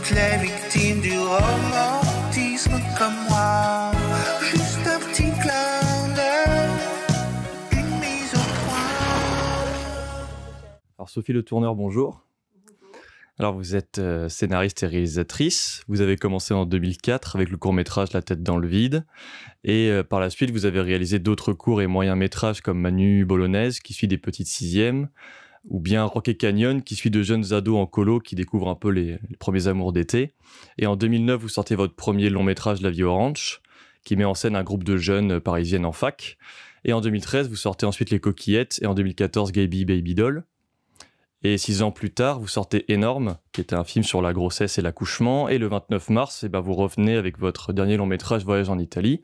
toutes les victimes du romantisme comme moi. Juste un petit clin d'œil, une mise au point. Alors Sophie Le Tourneur, bonjour. Alors vous êtes scénariste et réalisatrice. Vous avez commencé en 2004 avec le court-métrage La tête dans le vide. Et par la suite, vous avez réalisé d'autres courts et moyens-métrages comme Manu Bolognaise, qui suit des petites sixièmes, ou bien Rocket Canyon, qui suit de jeunes ados en colo qui découvrent un peu les premiers amours d'été. Et en 2009, vous sortez votre premier long-métrage La vie orange, qui met en scène un groupe de jeunes parisiennes en fac. Et en 2013, vous sortez ensuite Les Coquillettes, et en 2014, Gaby Baby Doll. Et 6 ans plus tard, vous sortez Énorme, qui était un film sur la grossesse et l'accouchement. Et le 29 mars, vous revenez avec votre dernier long-métrage Voyage en Italie.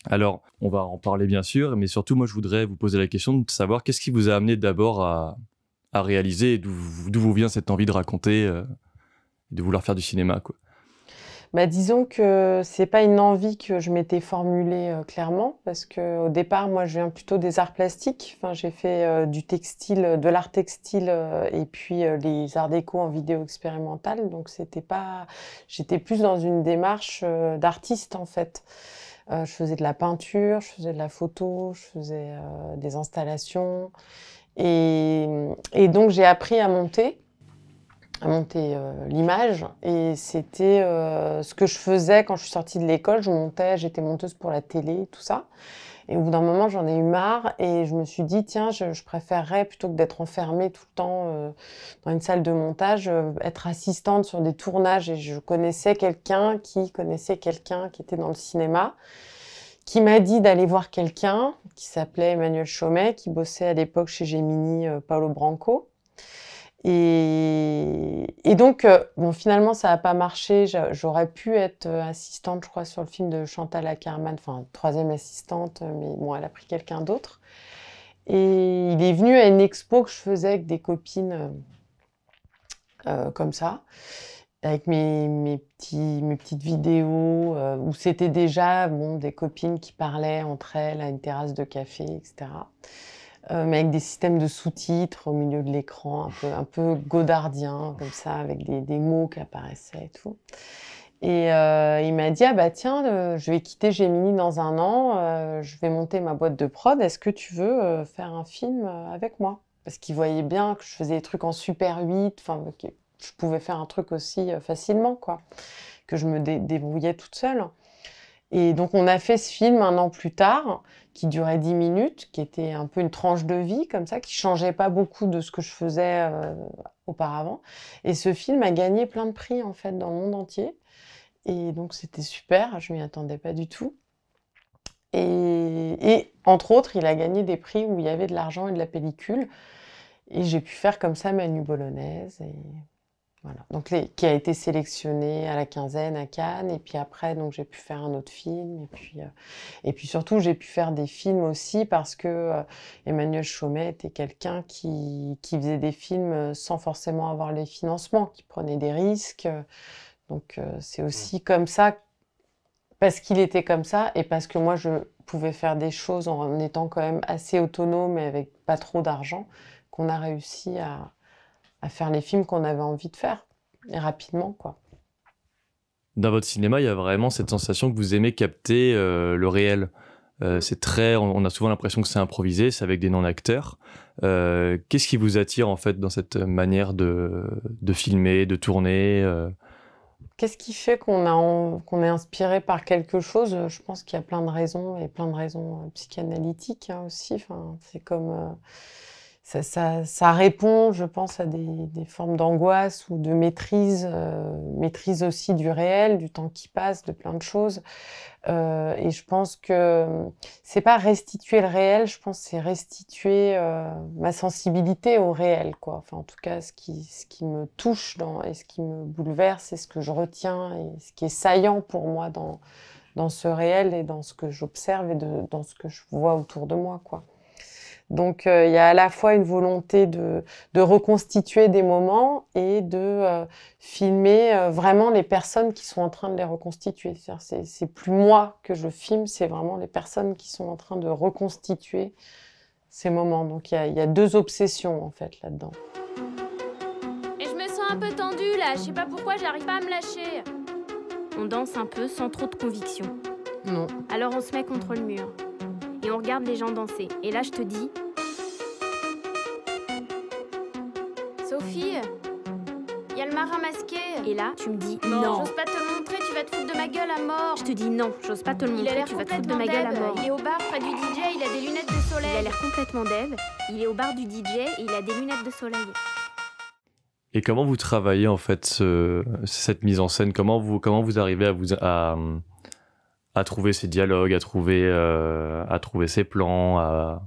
Alors, on va en parler bien sûr, mais surtout, moi, je voudrais vous poser la question de savoir qu'est-ce qui vous a amené d'abord à réaliser et d'où vous vient cette envie de raconter, de vouloir faire du cinéma, quoi. Disons que c'est pas une envie que je m'étais formulée clairement, parce que au départ, moi, je viens plutôt des arts plastiques. Enfin, j'ai fait du textile, de l'art textile, et puis les arts déco en vidéo expérimentale. Donc, j'étais plus dans une démarche d'artiste en fait. Je faisais de la peinture, je faisais de la photo, je faisais des installations, et donc j'ai appris à monter l'image, et c'était ce que je faisais quand je suis sortie de l'école. J'étais monteuse pour la télé, tout ça. Et au bout d'un moment, j'en ai eu marre et je me suis dit, tiens, je préférerais, plutôt que d'être enfermée tout le temps dans une salle de montage, être assistante sur des tournages. Et je connaissais quelqu'un qui était dans le cinéma, qui m'a dit d'aller voir quelqu'un qui s'appelait Emmanuel Chaumet, qui bossait à l'époque chez Gemini, Paolo Branco. Et donc, finalement, ça n'a pas marché. J'aurais pu être assistante, je crois, sur le film de Chantal Akerman, enfin, troisième assistante, mais bon, elle a pris quelqu'un d'autre. Et il est venu à une expo que je faisais avec des copines comme ça, avec mes petites vidéos, où c'était déjà des copines qui parlaient entre elles à une terrasse de café, etc. Mais avec des systèmes de sous-titres au milieu de l'écran, un peu godardien, comme ça, avec des mots qui apparaissaient et tout. Et il m'a dit, tiens, je vais quitter Gemini dans 1 an, je vais monter ma boîte de prod, est-ce que tu veux faire un film avec moi? Parce qu'il voyait bien que je faisais des trucs en Super 8, enfin, que je pouvais faire un truc aussi facilement, quoi, que je me débrouillais toute seule. Et donc, on a fait ce film 1 an plus tard, qui durait 10 minutes, qui était un peu une tranche de vie, comme ça, qui changeait pas beaucoup de ce que je faisais auparavant. Et ce film a gagné plein de prix, en fait, dans le monde entier. Et donc, c'était super, je m'y attendais pas du tout. Et entre autres, il a gagné des prix où il y avait de l'argent et de la pellicule. Et j'ai pu faire comme ça Manu Bolognaise. Et voilà. Donc, qui a été sélectionné à la Quinzaine à Cannes, et puis après, donc j'ai pu faire un autre film, et puis surtout j'ai pu faire des films aussi parce que Emmanuel Chaumet était quelqu'un qui faisait des films sans forcément avoir les financements, qui prenait des risques. Donc c'est aussi comme ça, parce qu'il était comme ça, et parce que moi je pouvais faire des choses en étant quand même assez autonome et avec pas trop d'argent, qu'on a réussi à faire les films qu'on avait envie de faire, et rapidement, quoi. Dans votre cinéma, il y a vraiment cette sensation que vous aimez capter le réel. On a souvent l'impression que c'est improvisé, c'est avec des non-acteurs. Qu'est-ce qui vous attire, en fait, dans cette manière de filmer, de tourner Qu'est-ce qui fait qu'on est inspiré par quelque chose? Je pense qu'il y a plein de raisons, et plein de raisons psychanalytiques, hein, aussi. Enfin, c'est comme... Ça répond, je pense, à des formes d'angoisse ou de maîtrise aussi du réel, du temps qui passe, de plein de choses. Et je pense que c'est pas restituer le réel, je pense que c'est restituer ma sensibilité au réel, quoi. Enfin, en tout cas, ce qui me touche et ce qui me bouleverse, et ce que je retiens, et ce qui est saillant pour moi dans ce réel, et dans ce que j'observe, et dans ce que je vois autour de moi, quoi. Donc, il y a à la fois une volonté de reconstituer des moments, et de filmer vraiment les personnes qui sont en train de les reconstituer. C'est plus moi que je filme, c'est vraiment les personnes qui sont en train de reconstituer ces moments. Donc, il y a 2 obsessions, en fait, là-dedans. Et je me sens un peu tendue là, je sais pas pourquoi j'arrive pas à me lâcher. On danse un peu sans trop de conviction. Non. Alors on se met contre le mur et on regarde les gens danser. Et là je te dis, Sophie, il y a le marin masqué. Et là tu me dis non. J'ose pas te le montrer, tu vas te foutre de ma gueule à mort. Je te dis non, j'ose pas te le montrer, tu vas te foutre de ma gueule à mort. Il est au bar près du DJ, il a des lunettes de soleil. Il a l'air complètement dev. Il est au bar du DJ et il a des lunettes de soleil. Et comment vous travaillez en fait cette mise en scène? Comment vous arrivez à trouver ces dialogues, à trouver ces plans,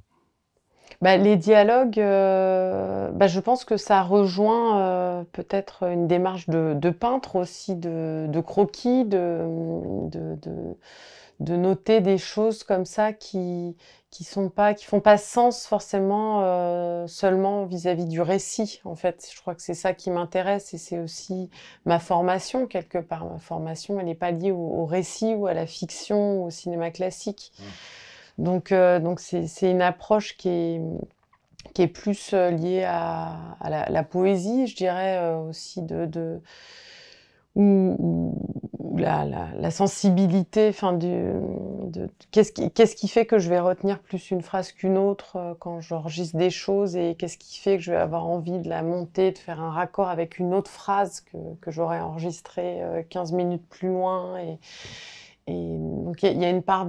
Les dialogues, je pense que ça rejoint peut-être une démarche de peintre aussi, de croquis, de noter des choses comme ça qui font pas sens forcément seulement vis-à-vis du récit. En fait, je crois que c'est ça qui m'intéresse et c'est aussi ma formation quelque part. Ma formation, elle n'est pas liée au récit ou à la fiction ou au cinéma classique. Donc c'est une approche qui est plus liée à la poésie, je dirais aussi ou la sensibilité, qu'est-ce qui fait que je vais retenir plus une phrase qu'une autre quand j'enregistre des choses et qu'est-ce qui fait que je vais avoir envie de la monter, de faire un raccord avec une autre phrase que j'aurais enregistrée 15 minutes plus loin et donc il y a une part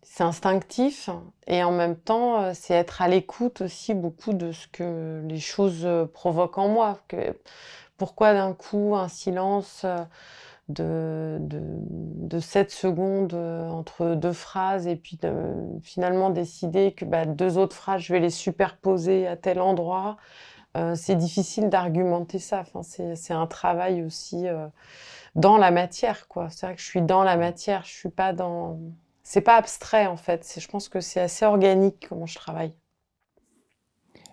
c'est instinctif et en même temps, c'est être à l'écoute aussi beaucoup de ce que les choses provoquent en moi. Pourquoi d'un coup un silence de 7 secondes entre deux phrases et puis finalement décider que deux autres phrases, je vais les superposer à tel endroit. C'est difficile d'argumenter ça. Enfin, c'est un travail aussi dans la matière, quoi. C'est vrai que je suis dans la matière, je suis pas dans... C'est pas abstrait en fait, je pense que c'est assez organique comment je travaille.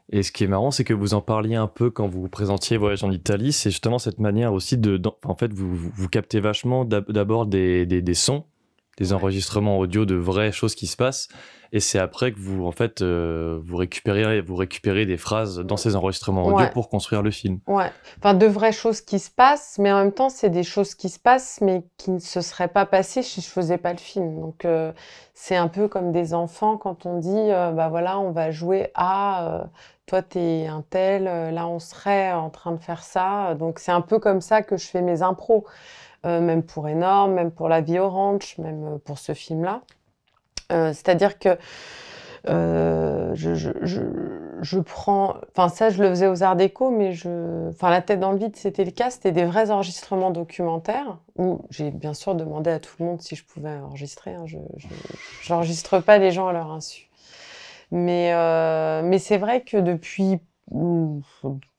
Et ce qui est marrant, c'est que vous en parliez un peu quand vous vous présentiez Voyage en Italie, c'est justement cette manière aussi en fait, vous captez vachement d'abord des sons, des enregistrements audio de vraies choses qui se passent, et c'est après que vous, en fait, vous récupérez des phrases dans ces enregistrements audio pour construire le film. Ouais, enfin de vraies choses qui se passent, mais en même temps, c'est des choses qui se passent, mais qui ne se seraient pas passées si je faisais pas le film. Donc c'est un peu comme des enfants quand on dit, voilà, on va jouer à... toi, t'es un tel, là, on serait en train de faire ça. Donc, c'est un peu comme ça que je fais mes impros, même pour Énorme, même pour La Vie au ranch, même pour ce film-là. C'est-à-dire que je prends... Enfin, ça, je le faisais aux Arts Déco, mais La tête dans le vide, c'était le cas. C'était des vrais enregistrements documentaires où j'ai bien sûr demandé à tout le monde si je pouvais enregistrer. Hein. Je n'enregistre pas les gens à leur insu. Mais c'est vrai que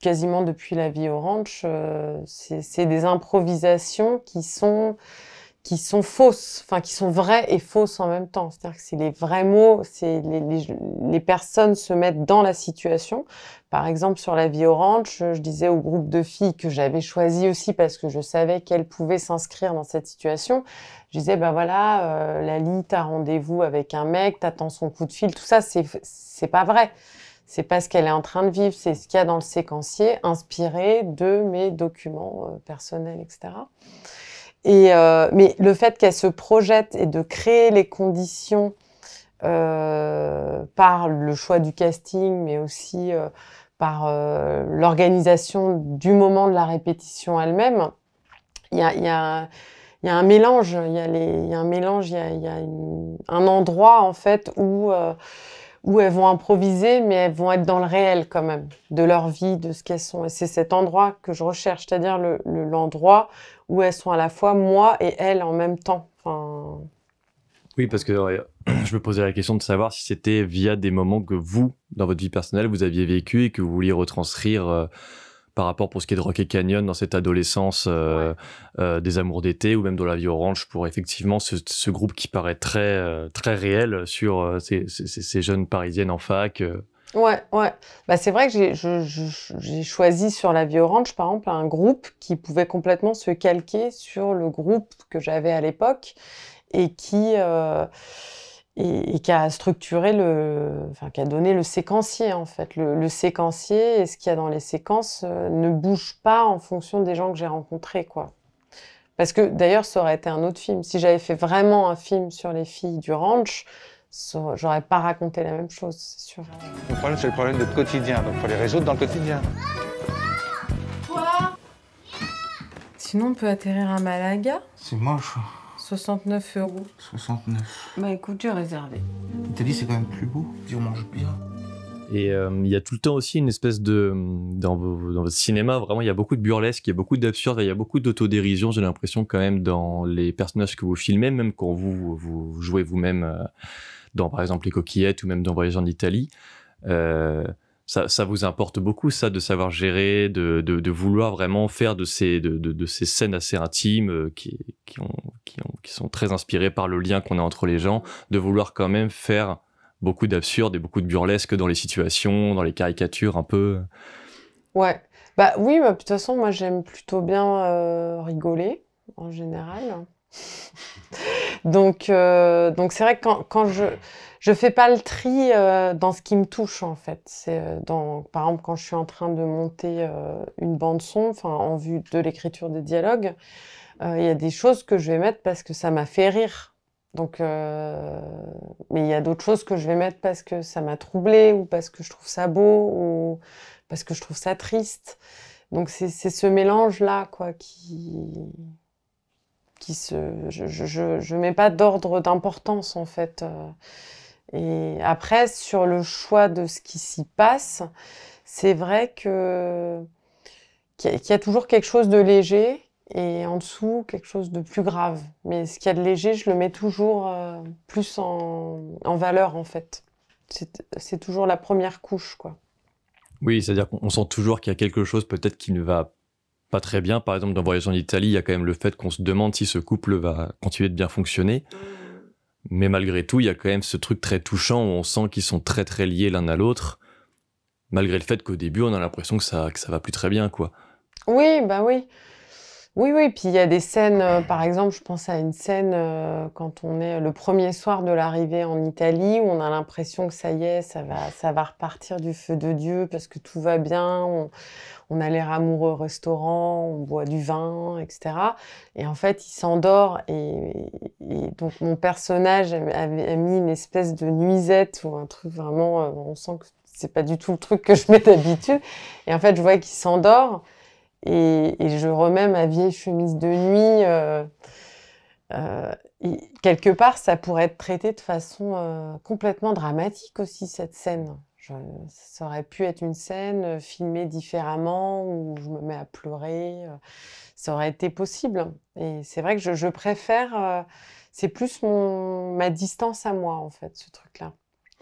quasiment depuis La Vie au ranch, c'est des improvisations qui sont fausses, enfin qui sont vraies et fausses en même temps. C'est-à-dire que c'est les vrais mots, les personnes se mettent dans la situation. Par exemple, sur La Vie au ranch, je disais au groupe de filles que j'avais choisi aussi parce que je savais qu'elles pouvaient s'inscrire dans cette situation. Je disais, Lali, t'as rendez-vous avec un mec, t'attends son coup de fil, tout ça, c'est pas vrai. C'est pas ce qu'elle est en train de vivre, c'est ce qu'il y a dans le séquencier, inspiré de mes documents personnels, etc. Mais le fait qu'elle se projette et de créer les conditions par le choix du casting, mais aussi par l'organisation du moment de la répétition elle-même, il y a un mélange, il y a un endroit en fait où elles vont improviser, mais elles vont être dans le réel quand même, de leur vie, de ce qu'elles sont. Et c'est cet endroit que je recherche, c'est-à-dire l'endroit où elles sont à la fois moi et elles en même temps. Enfin... Oui, parce que je me posais la question de savoir si c'était via des moments que vous, dans votre vie personnelle, vous aviez vécu et que vous vouliez retranscrire par rapport pour ce qui est de Rocket Canyon dans cette adolescence des amours d'été ou même dans La Vie au ranch pour effectivement ce groupe qui paraît très réel sur ces jeunes parisiennes en fac. Ouais. C'est vrai que j'ai choisi sur La Vie au ranch, par exemple, un groupe qui pouvait complètement se calquer sur le groupe que j'avais à l'époque et qui et qui a structuré qui a donné le séquencier, en fait. Le séquencier et ce qu'il y a dans les séquences ne bouge pas en fonction des gens que j'ai rencontrés, quoi. Parce que, d'ailleurs, ça aurait été un autre film. Si j'avais fait vraiment un film sur les filles du ranch, j'aurais pas raconté la même chose, c'est sûr. Le problème, c'est le problème de quotidien, donc il faut les résoudre dans le quotidien. Quoi? Sinon, on peut atterrir à Malaga. C'est moche. 69 €. 69. Bah écoute, j'ai réservé. Il t'a dit c'est quand même plus beau. Dis on mange bien. Et il y a tout le temps aussi une espèce de... Dans votre cinéma, vraiment, il y a beaucoup de burlesque, il y a beaucoup d'absurde, il y a beaucoup d'autodérision, j'ai l'impression quand même, dans les personnages que vous filmez, même quand vous jouez vous-même dans, par exemple, Les Coquillettes ou même dans Voyage en Italie. Ça vous importe beaucoup, ça, de savoir gérer, de vouloir vraiment faire de ces scènes assez intimes qui sont très inspirées par le lien qu'on a entre les gens, de vouloir quand même faire beaucoup d'absurde et beaucoup de burlesque dans les situations, dans les caricatures un peu. Ouais, bah oui, de toute façon, moi j'aime plutôt bien rigoler, en général. Donc c'est vrai que quand je fais pas le tri dans ce qui me touche, en fait. C'est par exemple, quand je suis en train de monter une bande-son, en vue de l'écriture des dialogues, il y a des choses que je vais mettre parce que ça m'a fait rire. Donc, mais il y a d'autres choses que je vais mettre parce que ça m'a troublée, ou parce que je trouve ça beau, ou parce que je trouve ça triste. Donc c'est ce mélange-là, quoi, je mets pas d'ordre d'importance, en fait. Et après, sur le choix de ce qui s'y passe, c'est vrai qu'il y a toujours quelque chose de léger, et en dessous, quelque chose de plus grave. Mais ce qu'il y a de léger, je le mets toujours plus en valeur, en fait. C'est toujours la première couche, quoi. Oui, c'est-à-dire qu'on sent toujours qu'il y a quelque chose peut-être qui ne va pas très bien. Par exemple, dans Voyage en Italie, il y a quand même le fait qu'on se demande si ce couple va continuer de bien fonctionner. Mais malgré tout, il y a quand même ce truc très touchant où on sent qu'ils sont très très liés l'un à l'autre, malgré le fait qu'au début, on a l'impression que ça va plus très bien, quoi. Oui, bah oui. Oui, puis il y a des scènes, par exemple, je pense à une scène quand on est le premier soir de l'arrivée en Italie, où on a l'impression que ça y est, ça va repartir du feu de Dieu parce que tout va bien, on a l'air amoureux au restaurant, on boit du vin, etc. Et en fait, il s'endort, et donc mon personnage a mis une espèce de nuisette ou un truc vraiment, on sent que c'est pas du tout le truc que je mets d'habitude. Et en fait, je vois qu'il s'endort. Et je remets ma vieille chemise de nuit. Et quelque part, ça pourrait être traité de façon complètement dramatique aussi, cette scène. Ça aurait pu être une scène filmée différemment, où je me mets à pleurer. Ça aurait été possible. Et c'est vrai que je préfère... c'est plus ma distance à moi, en fait, ce truc-là.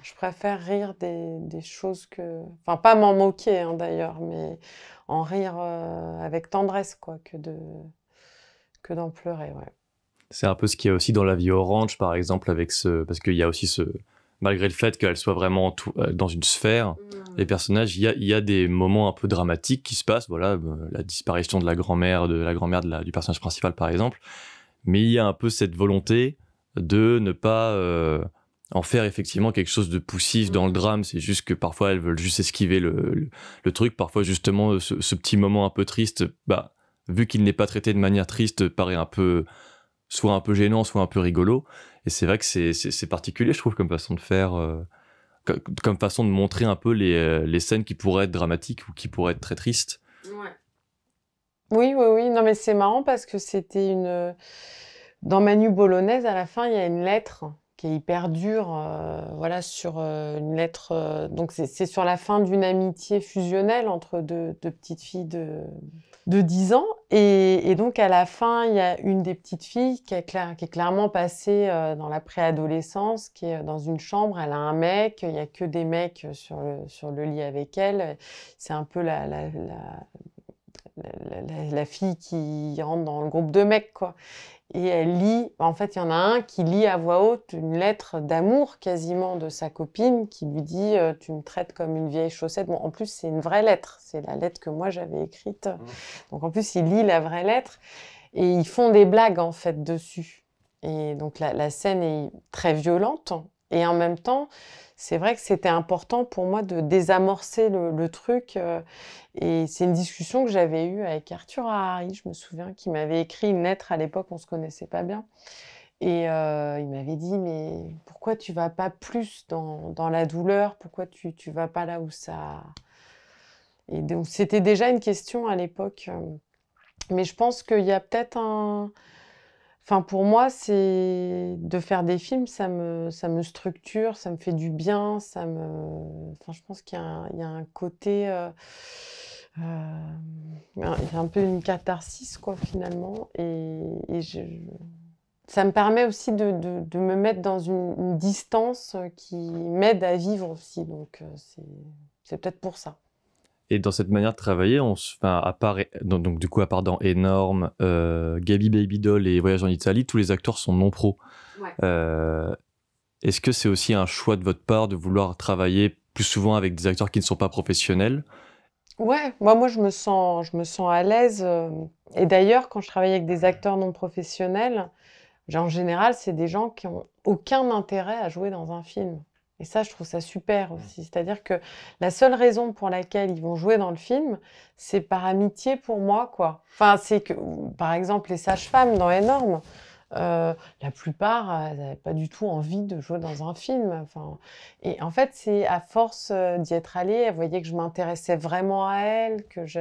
Je préfère rire des choses que... Enfin, pas m'en moquer, hein, d'ailleurs, mais en rire avec tendresse, quoi, que d'en pleurer, ouais. C'est un peu ce qu'il y a aussi dans La Vie au ranch, par exemple, parce qu'il y a aussi malgré le fait qu'elle soit vraiment dans une sphère, les personnages, il y a des moments un peu dramatiques qui se passent, voilà, la disparition de la grand-mère du personnage principal, par exemple, mais il y a un peu cette volonté de ne pas en faire effectivement quelque chose de poussif dans le drame. C'est juste que parfois elles veulent juste esquiver le truc. Parfois justement ce petit moment un peu triste, vu qu'il n'est pas traité de manière triste, paraît soit un peu gênant, soit un peu rigolo. Et c'est vrai que c'est particulier, je trouve, comme façon de faire, comme façon de montrer un peu les scènes qui pourraient être dramatiques ou qui pourraient être très tristes. Ouais. Oui. Non, mais c'est marrant parce que c'était dans Manu Bolognaise, à la fin, il y a une lettre qui est hyper dure, voilà, sur une lettre... donc c'est sur la fin d'une amitié fusionnelle entre deux petites filles de 10 ans. Et donc, à la fin, il y a une des petites filles qui est clairement passée dans la préadolescence, qui est dans une chambre, elle a un mec, il n'y a que des mecs sur le lit avec elle. C'est un peu la fille qui rentre dans le groupe de mecs, quoi. Et elle lit, en fait, il y en a un qui lit à voix haute une lettre d'amour quasiment de sa copine qui lui dit « Tu me traites comme une vieille chaussette ». Bon, en plus, c'est une vraie lettre, c'est la lettre que moi j'avais écrite. Donc en plus, il lit la vraie lettre et ils font des blagues en fait dessus. Et donc la scène est très violente Et en même temps, c'est vrai que c'était important pour moi de désamorcer le truc. Et c'est une discussion que j'avais eue avec Arthur Harari, je me souviens, qui m'avait écrit une lettre à l'époque, on se connaissait pas bien. Et il m'avait dit, mais pourquoi tu vas pas plus dans la douleur? Pourquoi tu vas pas là où ça... Et donc, c'était déjà une question à l'époque. Mais je pense qu'il y a peut-être un... Enfin, pour moi, c'est de faire des films, ça me structure, ça me fait du bien, ça me... Enfin, je pense qu'il y a un côté... il y a un peu une catharsis, quoi, finalement. Ça me permet aussi de me mettre dans une distance qui m'aide à vivre aussi. Donc, c'est peut-être pour ça. Et dans cette manière de travailler, enfin, donc, du coup, à part dans Énorme, Gabi Baby Doll et Voyage en Italie, tous les acteurs sont non pros. Ouais. Est-ce que c'est aussi un choix de votre part de vouloir travailler plus souvent avec des acteurs qui ne sont pas professionnels? Ouais, moi je me sens à l'aise. Et d'ailleurs, quand je travaille avec des acteurs non professionnels, en général, c'est des gens qui n'ont aucun intérêt à jouer dans un film. Et ça, je trouve ça super aussi. C'est-à-dire que la seule raison pour laquelle ils vont jouer dans le film, c'est par amitié pour moi, quoi. Enfin, c'est que, par exemple, les sages-femmes dans Énorme, la plupart, elles n'avaient pas du tout envie de jouer dans un film. Enfin, et en fait, c'est à force d'y être allée, elles voyaient que je m'intéressais vraiment à elles, que je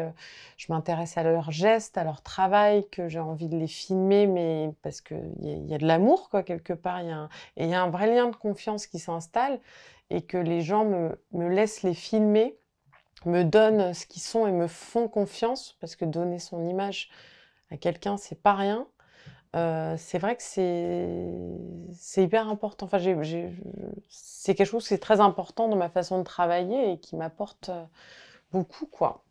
m'intéressais à leurs gestes, à leur travail, que j'ai envie de les filmer, mais parce qu'il y a de l'amour, quoi, quelque part. Et il y a un vrai lien de confiance qui s'installe et que les gens me laissent les filmer, me donnent ce qu'ils sont et me font confiance, parce que donner son image à quelqu'un, c'est pas rien. C'est vrai que c'est hyper important. Enfin, c'est quelque chose qui est très important dans ma façon de travailler et qui m'apporte beaucoup, quoi.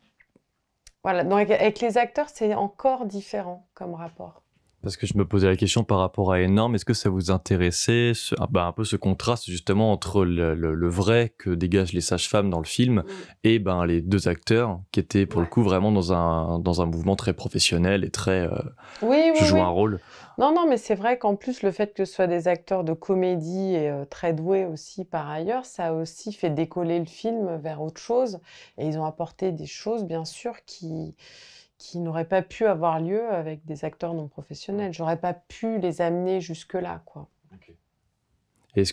Voilà. Donc, avec les acteurs, c'est encore différent comme rapport. Parce que je me posais la question par rapport à Énorme, est-ce que ça vous intéressait un peu ce contraste justement entre le vrai que dégagent les sages-femmes dans le film et les deux acteurs qui étaient pour le coup vraiment dans un mouvement très professionnel et très je joue un rôle. Non, mais c'est vrai qu'en plus le fait que ce soit des acteurs de comédie et très doués aussi par ailleurs, ça a aussi fait décoller le film vers autre chose. Et ils ont apporté des choses bien sûr qui n'auraient pas pu avoir lieu avec des acteurs non professionnels. J'aurais pas pu les amener jusque-là, quoi. Okay. Est-ce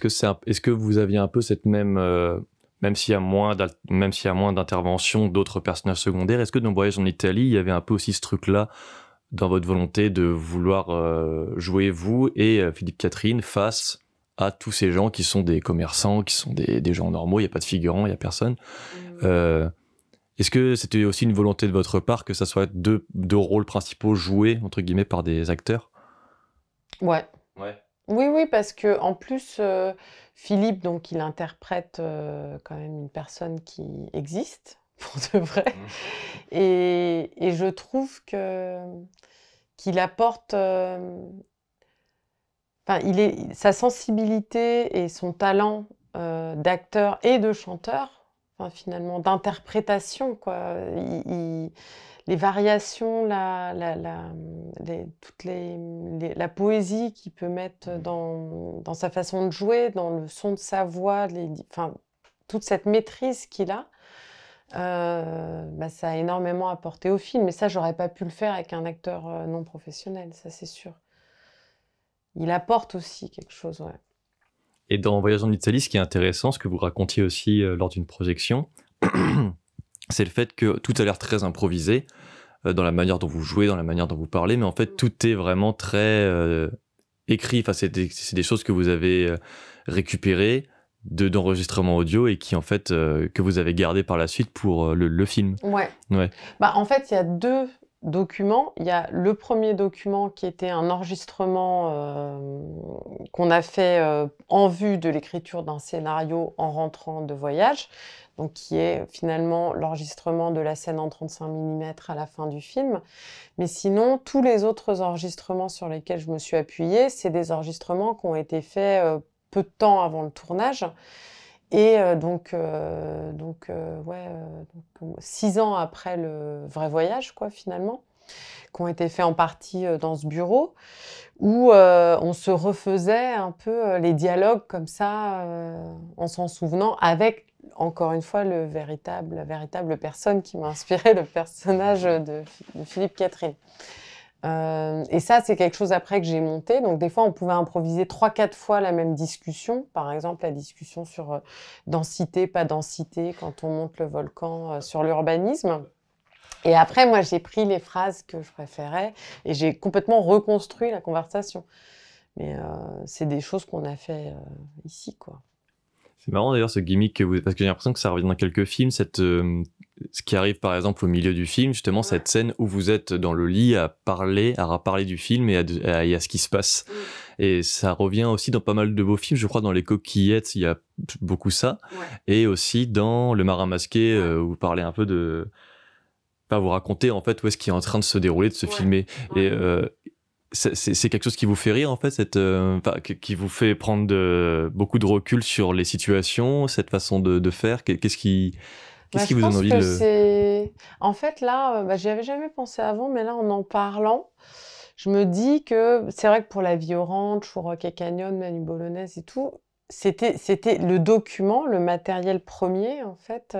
que vous aviez un peu cette même s'il y a moins d'interventions d'autres personnages secondaires, est-ce que dans Voyage en Italie, il y avait un peu aussi ce truc-là dans votre volonté de vouloir jouer vous et Philippe Catherine face à tous ces gens qui sont des commerçants, qui sont des gens normaux, il n'y a pas de figurants, il n'y a personne. Est-ce que c'était aussi une volonté de votre part que ça soit deux rôles principaux joués, entre guillemets, par des acteurs? Ouais. Oui, parce que en plus, Philippe, donc, il interprète quand même une personne qui existe, pour de vrai. Et je trouve qu'il apporte... sa sensibilité et son talent d'acteur et de chanteur, finalement, d'interprétation, quoi. Les variations, toute la poésie qu'il peut mettre dans sa façon de jouer, dans le son de sa voix, toute cette maîtrise qu'il a, ça a énormément apporté au film. Et ça, j'aurais pas pu le faire avec un acteur non professionnel, ça c'est sûr. Il apporte aussi quelque chose, ouais. Et dans Voyage en Italie, ce qui est intéressant, ce que vous racontiez aussi lors d'une projection, c'est le fait que tout a l'air très improvisé dans la manière dont vous jouez, dans la manière dont vous parlez, mais en fait, tout est vraiment très écrit. Enfin, c'est des choses que vous avez récupérées d'enregistrements audio et qui, en fait, que vous avez gardées par la suite pour le film. Ouais. En fait, il y a deux documents. Il y a le premier document qui était un enregistrement qu'on a fait en vue de l'écriture d'un scénario en rentrant de voyage, donc qui est finalement l'enregistrement de la scène en 35 mm à la fin du film. Mais sinon, tous les autres enregistrements sur lesquels je me suis appuyée, c'est des enregistrements qui ont été faits peu de temps avant le tournage. Et donc 6 ans après le vrai voyage, quoi, finalement. qui ont été faits en partie dans ce bureau, où on se refaisait un peu les dialogues comme ça, en s'en souvenant, avec, encore une fois, la véritable personne qui m'a inspiré, le personnage de Philippe Catherine. Et ça, c'est quelque chose après que j'ai monté. Donc, des fois, on pouvait improviser 3-4 fois la même discussion. Par exemple, la discussion sur densité, pas densité, quand on monte le volcan, sur l'urbanisme. Et après, moi, j'ai pris les phrases que je préférais et j'ai complètement reconstruit la conversation. Mais c'est des choses qu'on a fait ici, quoi. C'est marrant d'ailleurs ce gimmick parce que j'ai l'impression que ça revient dans quelques films, ce qui arrive par exemple au milieu du film, justement cette scène où vous êtes dans le lit à reparler du film et à ce qui se passe. Et ça revient aussi dans pas mal de beaux films, je crois dans Les Coquillettes, il y a beaucoup ça. Et aussi dans Le Marin Masqué, où vous parlez un peu de... Enfin, vous racontez en fait où est-ce qui est en train de se dérouler, de se filmer. Et c'est quelque chose qui vous fait rire en fait, qui vous fait prendre beaucoup de recul sur les situations, cette façon de faire. Qu'est-ce qui vous donne envie de... En fait là, j'y avais jamais pensé avant, mais là en parlant, je me dis que c'est vrai que pour La Vie au ranch, pour Rock et Canyon, Manu Bolognaise et tout, c'était le document, le matériel premier en fait.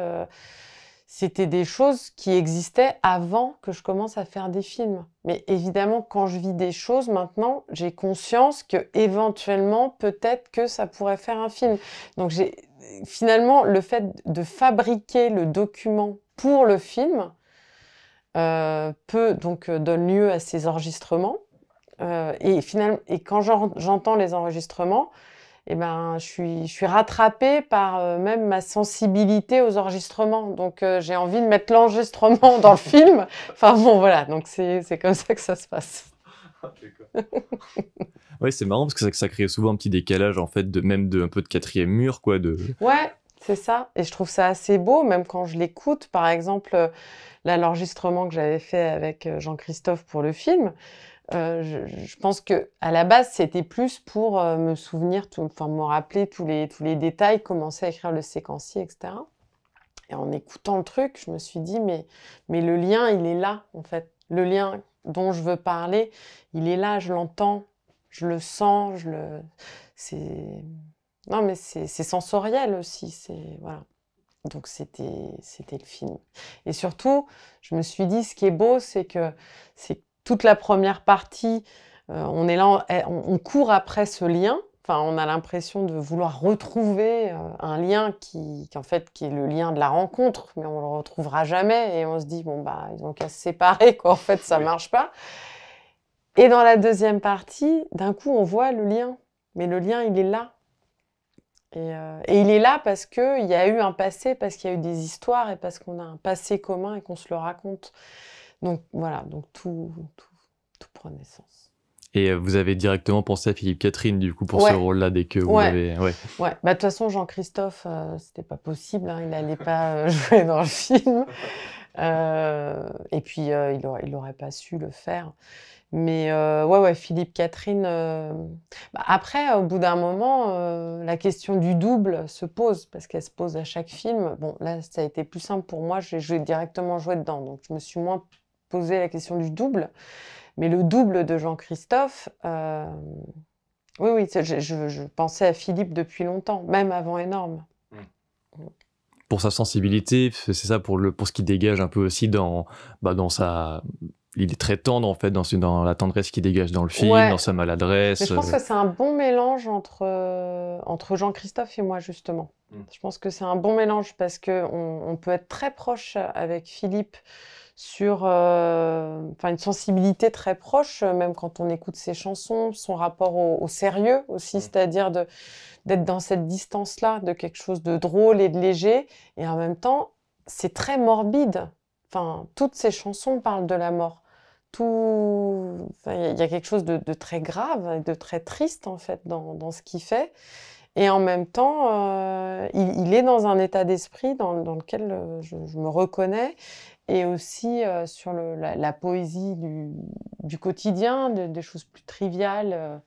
C'était des choses qui existaient avant que je commence à faire des films. Mais évidemment, quand je vis des choses maintenant, j'ai conscience que éventuellement, peut-être que ça pourrait faire un film. Donc finalement, le fait de fabriquer le document pour le film donne lieu à ces enregistrements. Et quand j'entends les enregistrements, eh ben, je suis rattrapée par même ma sensibilité aux enregistrements. Donc, j'ai envie de mettre l'enregistrement dans le film. Enfin bon, voilà. Donc, c'est comme ça que ça se passe. Oui, c'est marrant parce que ça crée souvent un petit décalage, en fait, un peu de quatrième mur, quoi. Ouais, c'est ça. Et je trouve ça assez beau, même quand je l'écoute. Par exemple, là, l'enregistrement que j'avais fait avec Jean-Christophe pour le film, je pense que à la base c'était plus pour me souvenir, me rappeler tous les détails, commencer à écrire le séquencier, etc. Et en écoutant le truc, je me suis dit mais le lien il est là en fait, le lien dont je veux parler, il est là, je l'entends, je le sens, c'est sensoriel aussi, voilà. Donc c'était le film. Et surtout, je me suis dit ce qui est beau, c'est que toute la première partie, on est là, on court après ce lien. Enfin, on a l'impression de vouloir retrouver un lien qui est le lien de la rencontre, mais on le retrouvera jamais. Et on se dit bon bah ils ont qu'à se séparer quoi. En fait, ça marche pas. Et dans la deuxième partie, d'un coup, on voit le lien. Mais le lien, il est là. Et il est là parce qu'il y a eu un passé, parce qu'il y a eu des histoires et parce qu'on a un passé commun et qu'on se le raconte. Donc voilà, donc tout prend naissance. Et vous avez directement pensé à Philippe Catherine, du coup, pour ce rôle-là, dès que vous l'avez... Ouais. Bah, de toute façon, Jean-Christophe, c'était pas possible, hein, il n'allait pas jouer dans le film. Et puis, il aurait pas su le faire. Mais Philippe Catherine... Après, au bout d'un moment, la question du double se pose, parce qu'elle se pose à chaque film. Bon, là, ça a été plus simple pour moi, j'ai directement joué dedans, donc je me suis moins posé la question du double. Mais le double de Jean-Christophe, oui, je pensais à Philippe depuis longtemps, même avant Énorme. Pour sa sensibilité, c'est ça, pour ce qu'il dégage un peu aussi dans sa... Il est très tendre, en fait, dans la tendresse qu'il dégage dans le film, dans sa maladresse. Mais je pense que c'est un bon mélange entre Jean-Christophe et moi, justement. Je pense que c'est un bon mélange parce qu'on peut être très proche avec Philippe sur une sensibilité très proche, même quand on écoute ses chansons, son rapport au sérieux aussi, c'est-à-dire d'être dans cette distance-là, de quelque chose de drôle et de léger, et en même temps, c'est très morbide. Enfin, toutes ces chansons parlent de la mort. Il y a quelque chose de très grave et de très triste, en fait, dans ce qu'il fait. Et en même temps, il est dans un état d'esprit dans lequel je me reconnais, et aussi sur la poésie du quotidien, des choses plus triviales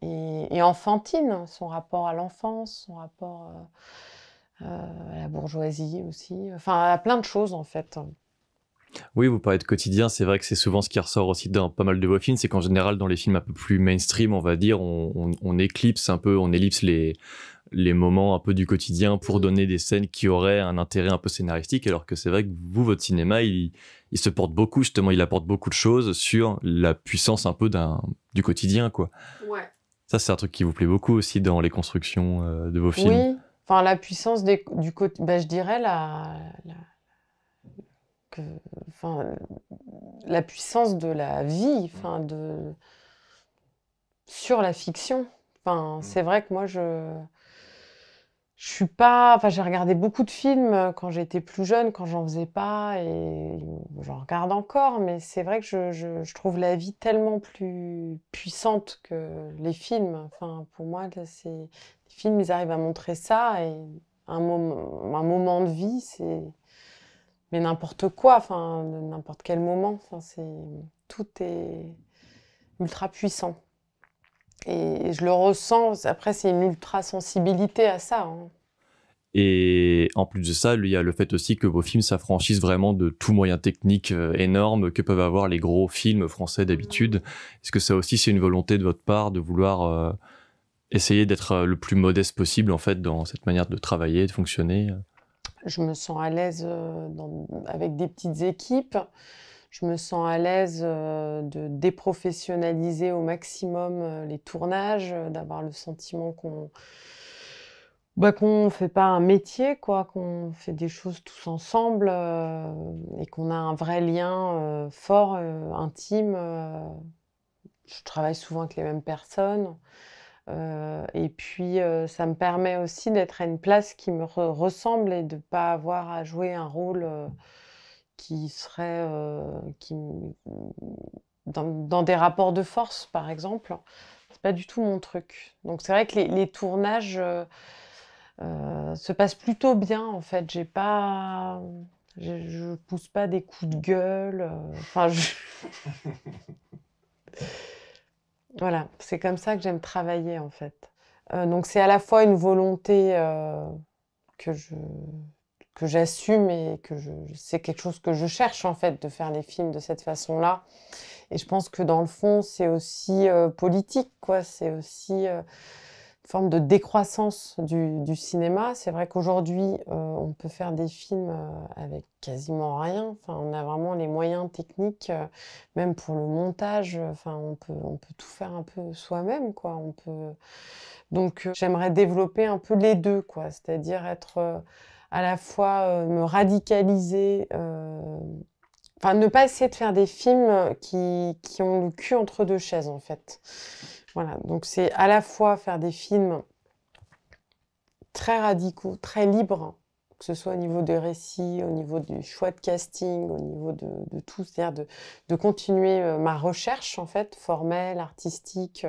et enfantines, son rapport à l'enfance, son rapport à la bourgeoisie aussi, enfin à plein de choses en fait. Oui, vous parlez de quotidien, c'est vrai que c'est souvent ce qui ressort aussi dans pas mal de vos films, c'est qu'en général, dans les films un peu plus mainstream, on va dire, on éclipse un peu, on ellipse les moments un peu du quotidien pour donner des scènes qui auraient un intérêt un peu scénaristique, alors que c'est vrai que vous, votre cinéma, il se porte beaucoup, justement, il apporte beaucoup de choses sur la puissance un peu du quotidien, quoi. Ouais. Ça, c'est un truc qui vous plaît beaucoup aussi dans les constructions de vos films. Oui, enfin la puissance du côté, je dirais que, enfin, la puissance de la vie, enfin sur la fiction. Enfin, c'est vrai que moi je suis pas, enfin j'ai regardé beaucoup de films quand j'étais plus jeune, quand j'en faisais pas, et j'en regarde encore, mais c'est vrai que je trouve la vie tellement plus puissante que les films. Enfin, pour moi, là, les films, ils arrivent à montrer ça, et un moment de vie, c'est mais n'importe quoi, enfin n'importe quel moment, enfin tout est ultra puissant. Et je le ressens. Après, c'est une ultra sensibilité à ça, hein. Et en plus de ça, il y a le fait aussi que vos films s'affranchissent vraiment de tout moyen technique énorme que peuvent avoir les gros films français d'habitude. Est-ce que ça aussi, c'est une volonté de votre part de vouloir essayer d'être le plus modeste possible, en fait, dans cette manière de travailler, de fonctionner? Je me sens à l'aise avec des petites équipes. Je me sens à l'aise de déprofessionnaliser au maximum les tournages, d'avoir le sentiment qu'on fait pas un métier, quoi, qu'on fait des choses tous ensemble et qu'on a un vrai lien fort, intime. Je travaille souvent avec les mêmes personnes. Et puis, ça me permet aussi d'être à une place qui me ressemble et de ne pas avoir à jouer un rôle qui serait dans des rapports de force, par exemple. C'est pas du tout mon truc. Donc c'est vrai que les tournages se passent plutôt bien, en fait. Je pousse pas des coups de gueule. Enfin, voilà, c'est comme ça que j'aime travailler, en fait. Donc c'est à la fois une volonté que j'assume et c'est quelque chose que je cherche, en fait, de faire les films de cette façon-là. Et je pense que dans le fond, c'est aussi politique, quoi. C'est aussi une forme de décroissance du cinéma. C'est vrai qu'aujourd'hui, on peut faire des films avec quasiment rien. Enfin, on a vraiment les moyens techniques, même pour le montage. Enfin, on peut tout faire un peu soi-même, quoi. Donc, j'aimerais développer un peu les deux, quoi. C'est-à-dire être à la fois me radicaliser. Enfin, ne pas essayer de faire des films qui ont le cul entre deux chaises, en fait. Voilà, donc c'est à la fois faire des films très radicaux, très libres, que ce soit au niveau des récits, au niveau du choix de casting, au niveau de tout, c'est-à-dire de continuer ma recherche, en fait, formelle, artistique.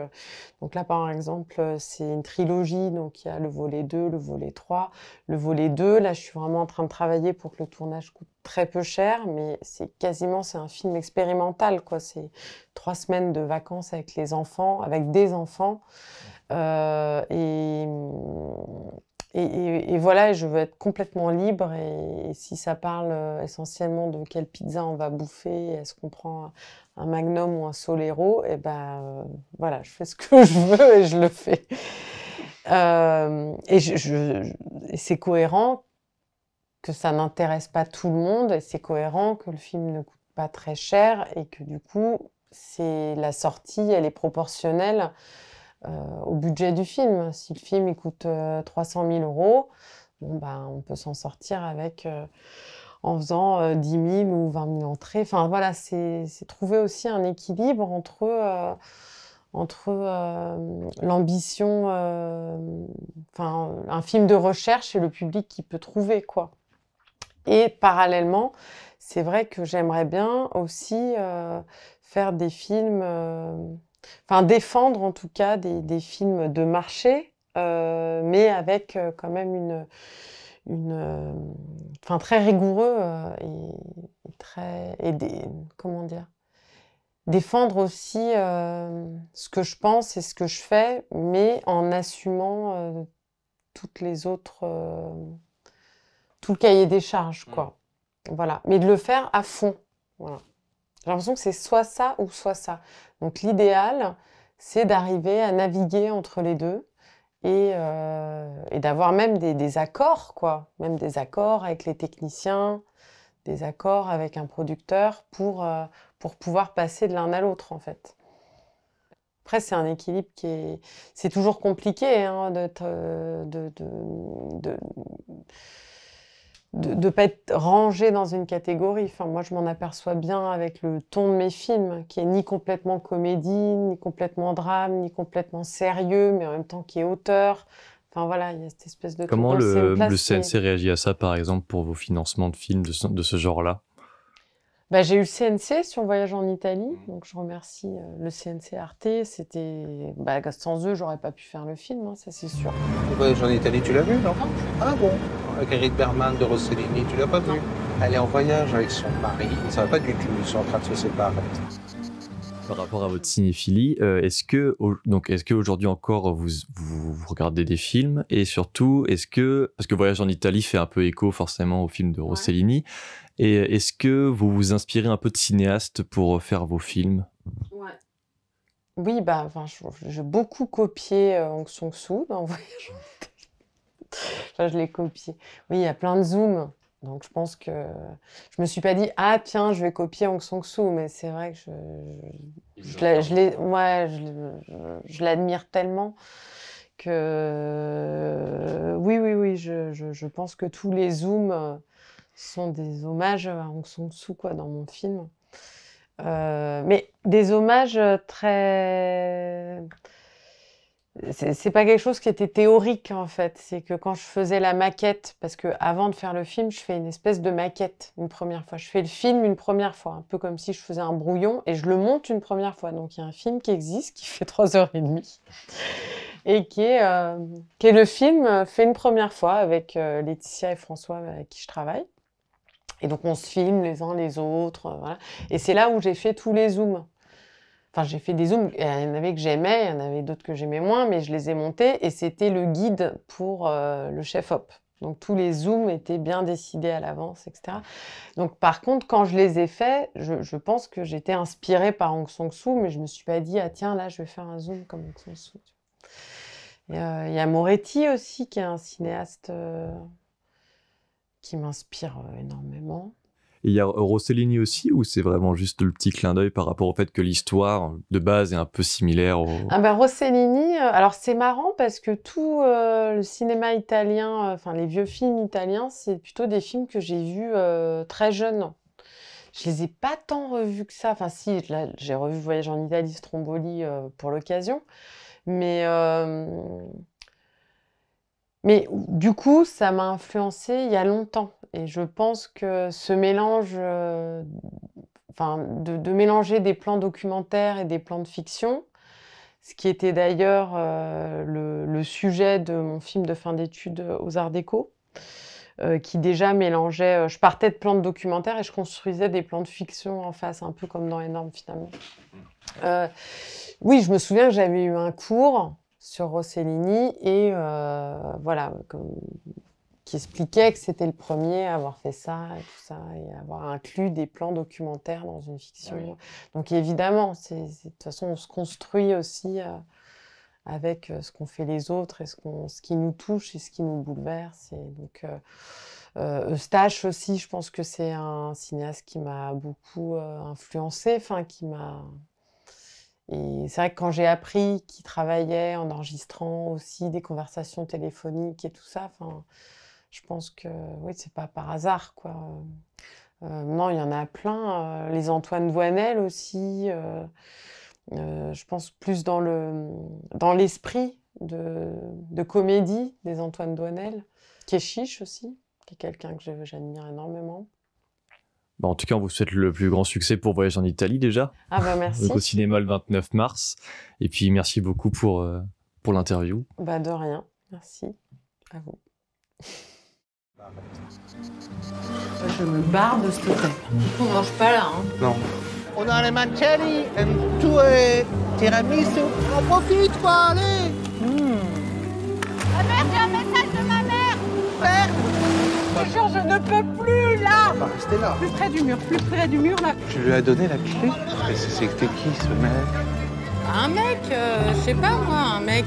Donc là, par exemple, c'est une trilogie, donc il y a le volet 2, le volet 3. Le volet 2, là, je suis vraiment en train de travailler pour que le tournage coûte très peu cher, mais c'est un film expérimental, quoi. C'est 3 semaines de vacances avec les enfants, avec des enfants. Et voilà, je veux être complètement libre. Et si ça parle essentiellement de quelle pizza on va bouffer, est-ce qu'on prend un Magnum ou un Solero, et ben voilà, je fais ce que je veux et je le fais. Et c'est cohérent que ça n'intéresse pas tout le monde, et c'est cohérent que le film ne coûte pas très cher, et que du coup, la sortie, elle est proportionnelle au budget du film. Si le film il coûte 300 000 €, bon, ben, on peut s'en sortir en faisant 10 000 ou 20 000 entrées. Enfin voilà, c'est trouver aussi un équilibre entre l'ambition, enfin un film de recherche et le public qui peut trouver, quoi. Et parallèlement, c'est vrai que j'aimerais bien aussi faire des films, enfin défendre en tout cas des films de marché, mais avec quand même enfin très rigoureux comment dire, défendre aussi ce que je pense et ce que je fais, mais en assumant toutes les autres, tout le cahier des charges, quoi. Voilà, mais de le faire à fond. Voilà. J'ai l'impression que c'est soit ça ou soit ça. Donc l'idéal, c'est d'arriver à naviguer entre les deux et d'avoir même des accords, quoi. Même des accords avec les techniciens, des accords avec un producteur pour pouvoir passer de l'un à l'autre, en fait. Après, c'est un équilibre qui est... C'est toujours compliqué hein, de pas être rangé dans une catégorie. Enfin, moi, je m'en aperçois bien avec le ton de mes films, qui est ni complètement comédie, ni complètement drame, ni complètement sérieux, mais en même temps qui est auteur. Enfin, voilà, il y a cette espèce de... Comment le CNC réagit à ça, par exemple, pour vos financements de films de ce genre-là? Bah, j'ai eu le CNC sur Voyage en Italie, donc je remercie le CNC Arte. C'était... Bah, sans eux, j'aurais pas pu faire le film, hein, ça c'est sûr. Le Voyage en Italie, tu l'as vu, non? Ah bon? Avec Ingrid Bergman de Rossellini, tu l'as pas vu? Elle est en voyage avec son mari, ça va pas du tout, ils sont en train de se séparer. Par rapport à votre cinéphilie, est-ce que aujourd'hui encore vous regardez des films, et surtout parce que Voyage en Italie fait un peu écho forcément au film de Rossellini, et est-ce que vous vous inspirez un peu de cinéastes pour faire vos films? Oui, bah, j'ai beaucoup copié Hong Sang-soo dans Voyage en Italie. Enfin, je l'ai copié. Oui, il y a plein de zooms. Donc je pense que je me suis pas dit ah tiens je vais copier Hong Sang-soo, mais c'est vrai que je l'admire tellement que oui je pense que tous les zooms sont des hommages à Hong Sang-soo quoi dans mon film, mais des hommages très... C'est pas quelque chose qui était théorique en fait, c'est que quand je faisais la maquette, parce que avant de faire le film, je fais une espèce de maquette une première fois. Je fais le film une première fois, un peu comme si je faisais un brouillon et je le monte une première fois. Donc il y a un film qui existe, qui fait 3h30 et qui est le film fait une première fois avec Laetitia et François avec qui je travaille. Et donc on se filme les uns les autres, voilà. Et c'est là où j'ai fait tous les zooms. Enfin, j'ai fait des zooms, il y en avait que j'aimais, il y en avait d'autres que j'aimais moins, mais je les ai montés et c'était le guide pour le chef-op. Donc tous les zooms étaient bien décidés à l'avance, etc. Donc par contre, quand je les ai faits, je pense que j'étais inspirée par Hong Sang-soo, mais je me suis pas dit, ah tiens, là, je vais faire un zoom comme Hong Sang-soo. Il y a Moretti aussi, qui est un cinéaste qui m'inspire énormément. Et il y a Rossellini aussi, ou c'est vraiment juste le petit clin d'œil par rapport au fait que l'histoire de base est un peu similaire Ah ben Rossellini, alors c'est marrant parce que tout le cinéma italien, enfin les vieux films italiens, c'est plutôt des films que j'ai vus très jeune. Je les ai pas tant revus que ça. Enfin si, là, j'ai revu Voyage en Italie, Stromboli pour l'occasion, mais du coup, ça m'a influencé il y a longtemps. Et je pense que ce mélange, de mélanger des plans documentaires et des plans de fiction, ce qui était d'ailleurs le sujet de mon film de fin d'études aux Arts Déco, qui déjà mélangeait... je partais de plans de documentaire et je construisais des plans de fiction en face, un peu comme dans Énorme finalement. Oui, je me souviens que j'avais eu un cours sur Rossellini et voilà, qui expliquait que c'était le premier à avoir fait ça et tout ça, et avoir inclus des plans documentaires dans une fiction. Oui. Donc évidemment, de toute façon, on se construit aussi avec ce qu'ont fait les autres et ce qui nous touche et ce qui nous bouleverse. Et donc, Eustache aussi, je pense que c'est un cinéaste qui m'a beaucoup influencée, enfin qui m'a... Et c'est vrai que quand j'ai appris qu'il travaillait en enregistrant aussi des conversations téléphoniques et tout ça, enfin, je pense que oui, c'est pas par hasard, quoi. Non, il y en a plein. Les Antoine Doinel aussi. Je pense plus dans l'esprit de comédie des Antoine Doinel. Kéchiche aussi, qui est quelqu'un que j'admire énormément. Bah en tout cas, on vous souhaite le plus grand succès pour Voyage en Italie déjà. Ah bah merci. Donc au cinéma le 29 mars. Et puis merci beaucoup pour l'interview. Bah de rien, merci à vous. Je me barre de ce hôtel. On mange pas là, hein. Non. On a les mancelli et tout est tiramisu. On profite quoi, allez. Ma mère, j'ai un message de ma mère. Père. te jure, je ne peux plus là. On va rester là. Plus près du mur là. Tu lui as donné la clé. Mais c'était qui ce mec? Un mec, je sais pas moi, un mec...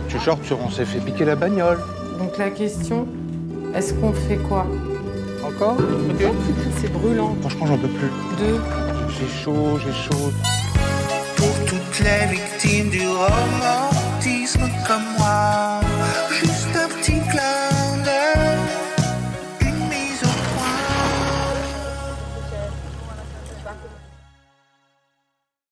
Tu genre, on s'est fait piquer la bagnole. Donc la question, est-ce qu'on fait quoi? Encore? Ok. C'est brûlant. Franchement, j'en peux plus. Deux. J'ai chaud, j'ai chaud. Pour toutes les victimes du